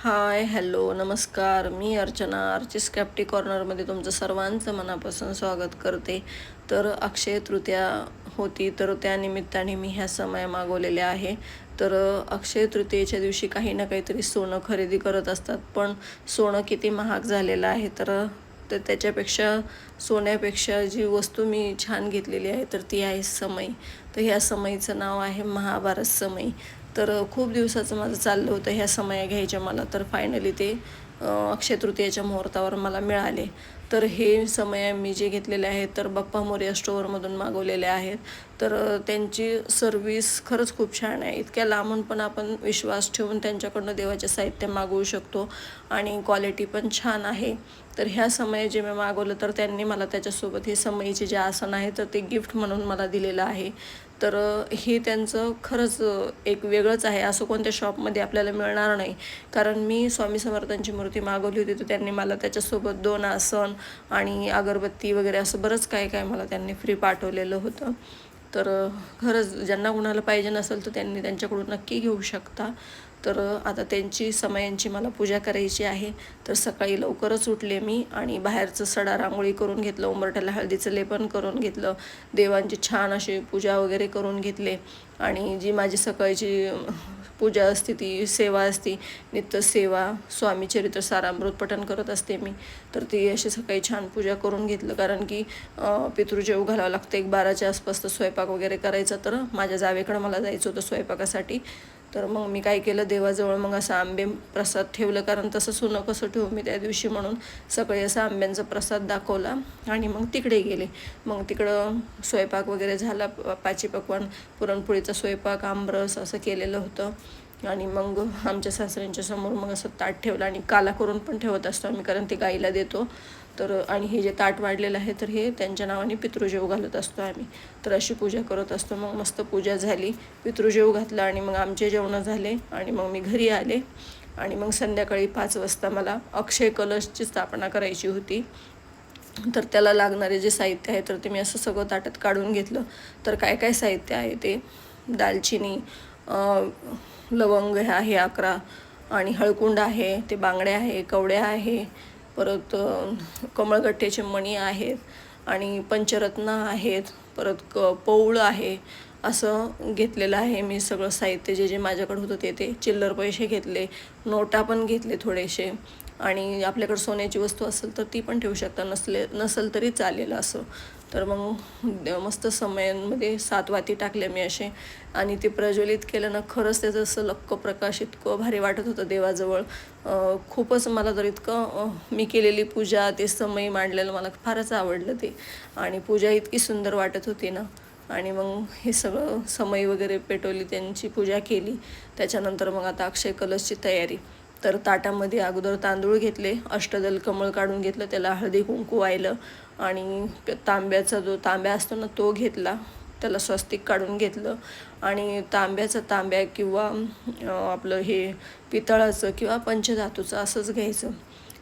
हाय, hello, नमस्कार. मी Archana, Archies कॅप्टी कॉर्नरमध्ये तुमचं सर्वांचं मनापासून स्वागत करते. तर अक्षय तृतीया होती, तर त्या निमित्ताने मी ह्या समय मागवलेल्या आहे. तर अक्षय तृतीयेच्या दिवशी काही ना काहीतरी सोनं खरेदी करत असतात, पण सोनं किती महाग झालेलं आहे. तर त्याच्यापेक्षा सोन्यापेक्षा जी वस्तू मी छान घेतलेली आहे तर ती आहे समई. तर ह्या समईचं नाव आहे महाभारत समई. तर खूप दिवसाचं माझं चाललं होतं ह्या समया घ्यायच्या मला, तर फायनली ते अक्षय तृतीयेच्या मुहूर्तावर मला मिळाले. तर हे समय मी जे घेतलेले आहेत तर बाप्पा मोरया स्टोअरमधून मागवलेले आहेत. तर त्यांची सर्विस खरंच खूप छान आहे. इतक्या लांबून पण आपण विश्वास ठेवून त्यांच्याकडनं देवाचे साहित्य मागवू शकतो आणि क्वालिटी पण छान आहे. तर ह्या समयी जे मी मागवलं तर त्यांनी मला त्याच्यासोबत हे समईचे जे आसन आहे तर ते गिफ्ट म्हणून मला दिलेलं आहे. तर हे त्यांचं खरंच एक वेगळंच आहे, असं कोणत्या शॉपमध्ये आपल्याला मिळणार नाही. कारण मी स्वामी समर्थांची मूर्ती मागवली होती तर त्यांनी मला त्याच्यासोबत 2 आसन आणि अगरबत्ती वगैरे असं बरंच काय काय मला त्यांनी फ्री पाठवलेलं होतं. तर खरंच ज्यांना कुणाला पाहिजे नसेल तर त्यांनी त्यांच्याकडून नक्की घेऊ शकता. तर आता त्यांची समयांची मला पूजा करायची आहे. तर सकाळी लवकरच उठले मी आणि बाहेरचं सडा रांगोळी करून घेतलं, उंबरठ्याला हळदीचं लेपन करून घेतलं, देवांची छान अशी पूजा वगैरे करून घेतले. आणि जी माझी सकाळची पूजा असते, ती सेवा असते, नित्य सेवा, स्वामी चरित्र सारामृत पठण करत असते मी. तर ती अशी सकाळी छान पूजा करून घेतलं, कारण की पितृजेव घालावं लागतं. 1-12च्या आसपास तर स्वयंपाक वगैरे करायचा. तर माझ्या जावेकडं मला जायचं होतं स्वयंपाकासाठी. तर मग मी काय केलं, देवाजवळ मग असं आंबे प्रसाद ठेवलं, कारण तसं सोनं कसं ठेवू मी त्या दिवशी, म्हणून सकाळी असा आंब्यांचा प्रसाद दाखवला आणि मग तिकडे गेले. मग तिकडं स्वयंपाक वगैरे झाला, पाची पक्वान्न, पुरणपोळीचा स्वयंपाक, आमरस असं केलेलं होतं. आणि मग आमच्या सासऱ्यांच्या समोर मग असं ताट ठेवलं आणि काला करून पण ठेवत असतो आम्ही, कारण ते गाईला देतो. तर आणि हे जे ताट वाढलेलं आहे तर हे त्यांच्या नावाने पितृजेव घालत असतो आम्ही. तर अशी पूजा करत असतो. मग मस्त पूजा झाली, पितृजेव घातला आणि मग आमचे जेवणं झाले आणि मग मी घरी आले. आणि मग संध्याकाळी 5 वाजता मला अक्षय कलशची स्थापना करायची होती. तर त्याला लागणारे जे साहित्य आहे तर ते मी असं सगळं ताटात काढून घेतलं. तर काय काय साहित्य आहे ते, दालचिनी, लवंग हे आहे 11, आणि हळकुंड आहे, ते बांगड्या आहे, कवड्या आहे, परत कमळगट्ट्याचे मणी आहेत आणि पंचरत्न आहेत, परत पौळ आहे. असं घेतलेलं आहे मी सगळं साहित्य. जे जे माझ्याकडे होतं ते चिल्लर पैसे घेतले, नोटा पण घेतले थोडेसे. आणि आपल्याकडे सोन्याची वस्तू असेल तर ती पण ठेवू शकता, नसेल तरी चालेल असं. तर मग मस्त समयांमध्ये 7 वाती टाकल्या मी असे आणि ते प्रज्वलित केलं ना, खरंच त्याचं असं लक्क प्रकाश इतकं भारी वाटत होतं देवाजवळ. खूपच मला तर इतकं मी केलेली पूजा, ते समई मांडलेलं मला फारच आवडलं ते. आणि पूजा इतकी सुंदर वाटत होती ना. आणि मग हे सगळं समई वगैरे पेटवली, त्यांची पूजा केली. त्याच्यानंतर मग आता अक्षय कलशची तयारी. तर ताटामध्ये अगोदर तांदूळ घेतले, अष्टदल कमळ काढून घेतलं, त्याला हळदी कुंकू वाहिलं आणि तांब्याचा जो तांब्या असतो ना तो घेतला, त्याला स्वस्तिक काढून घेतलं. आणि तांब्या किंवा आपलं हे पितळाचं किंवा पंचधातूचं असंच घ्यायचं,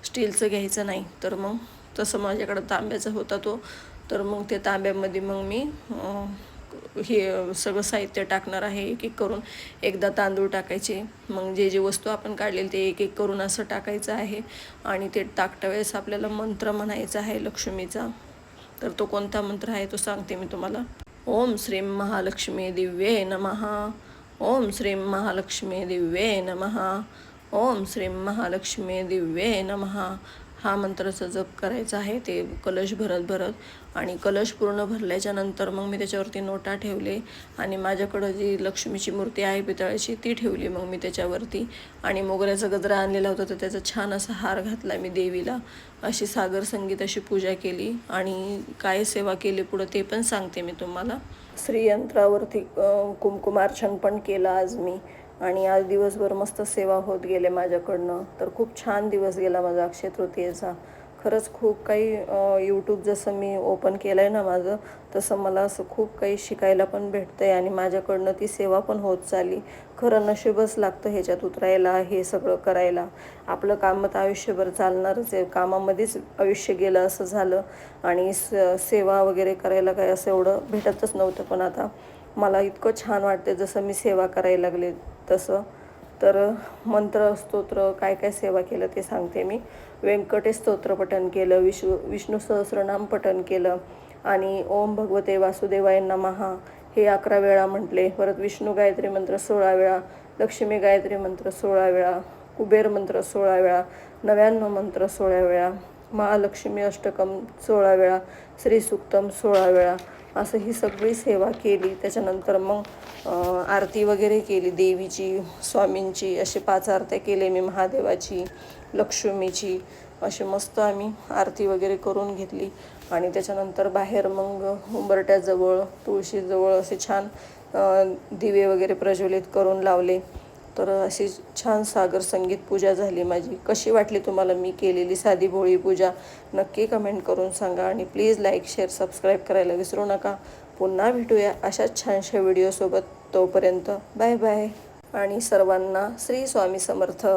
स्टीलचं घ्यायचं नाही. तर मग तसं माझ्याकडं तांब्याचा होता तो. तर मग ते तांब्यामध्ये मग मी हे सगळं साहित्य टाकणार आहे एक एक करून. एकदा तांदूळ टाकायचे, मग जे जे वस्तू आपण काढलेली ते एक एक करून असं टाकायचं आहे. आणि ते टाकता वेळेस आपल्याला मंत्र म्हणायचा आहे लक्ष्मीचा. तर तो कोणता मंत्र आहे तो सांगते मी तुम्हाला. ओम श्रीं महालक्ष्मी दिव्ये नमः. ओम श्रीं महालक्ष्मी दिव्ये नमः. ओम श्रीं महालक्ष्मी दिव्ये नमः. हा मंत्राचा जप करायचा आहे, ते कलश भरत आणि कलश पूर्ण भरल्याच्या नंतर मग मी त्याच्यावरती नोटा ठेवले. आणि माझ्याकडं जी लक्ष्मीची मूर्ती आहे पितळाची ती ठेवली मग मी त्याच्यावरती. आणि मोगऱ्याचा गजरा आणलेला होता तर त्याचा छान असा हार घातला मी देवीला. अशी सागर संगीत अशी पूजा केली. आणि काय सेवा केली पुढं ते पण सांगते मी तुम्हाला. श्रीयंत्रावरती कुंकुमार्चन पण केलं आज मी. आणि आज दिवसभर मस्त सेवा होत गेले माझ्याकडनं. तर खूप छान दिवस गेला माझा अक्षय तृतीयेचा. खरंच खूप काही यूट्यूब जसं मी ओपन केलं आहे ना माझं, तसं मला असं खूप काही शिकायला पण भेटतं आहे आणि माझ्याकडनं ती सेवा पण होत चालली. खरं नशीबच लागतं ह्याच्यात उतरायला, हे सगळं करायला. आपलं काम तर आयुष्यभर चालणारच आहे, कामामध्येच आयुष्य गेलं असं झालं. आणि सेवा वगैरे करायला काय असं एवढं भेटतच नव्हतं, पण आता मला इतकं छान वाटतं जसं मी सेवा करायला लागले तसं. तर मंत्र स्तोत्र काय काय सेवा केलं ते सांगते मी. व्यंकटेश स्तोत्र पठण केलं, विष्णू सहस्रनाम पठण केलं आणि ओम भगवते वासुदेवाय नमः हे 11 वेळा म्हटले. परत विष्णू गायत्री मंत्र 16 वेळा, लक्ष्मी गायत्री मंत्र 16 वेळा, कुबेर मंत्र 16 वेळा, 99 मंत्र 16 वेळा, महालक्ष्मी अष्टकम 16 वेळा, श्रीसूक्तम 16 वेळा, असं ही सगळी सेवा केली. त्याच्यानंतर मग आरती वगैरे केली देवीची, स्वामींची, असे 5 आरत्या केले मी, महादेवाची, लक्ष्मीची, असे मस्त आम्ही आरती वगैरे करून घेतली. आणि त्याच्यानंतर बाहेर मग उंबरट्याजवळ, तुळशीजवळ असे छान दिवे वगैरे प्रज्वलित करून लावले. तर अशी छान सागर संगीत पूजा झाली माझी. कशी वाटली तुम्हाला मी केलेली साधी भोळी पूजा नक्की कमेंट करून सांगा. आणि प्लीज लाईक, शेअर, सबस्क्राईब करायला विसरू नका. पुन्हा भेटूया अशाच छानशा व्हिडिओसोबत. तोपर्यंत बाय बाय आणि सर्वांना श्री स्वामी समर्थ.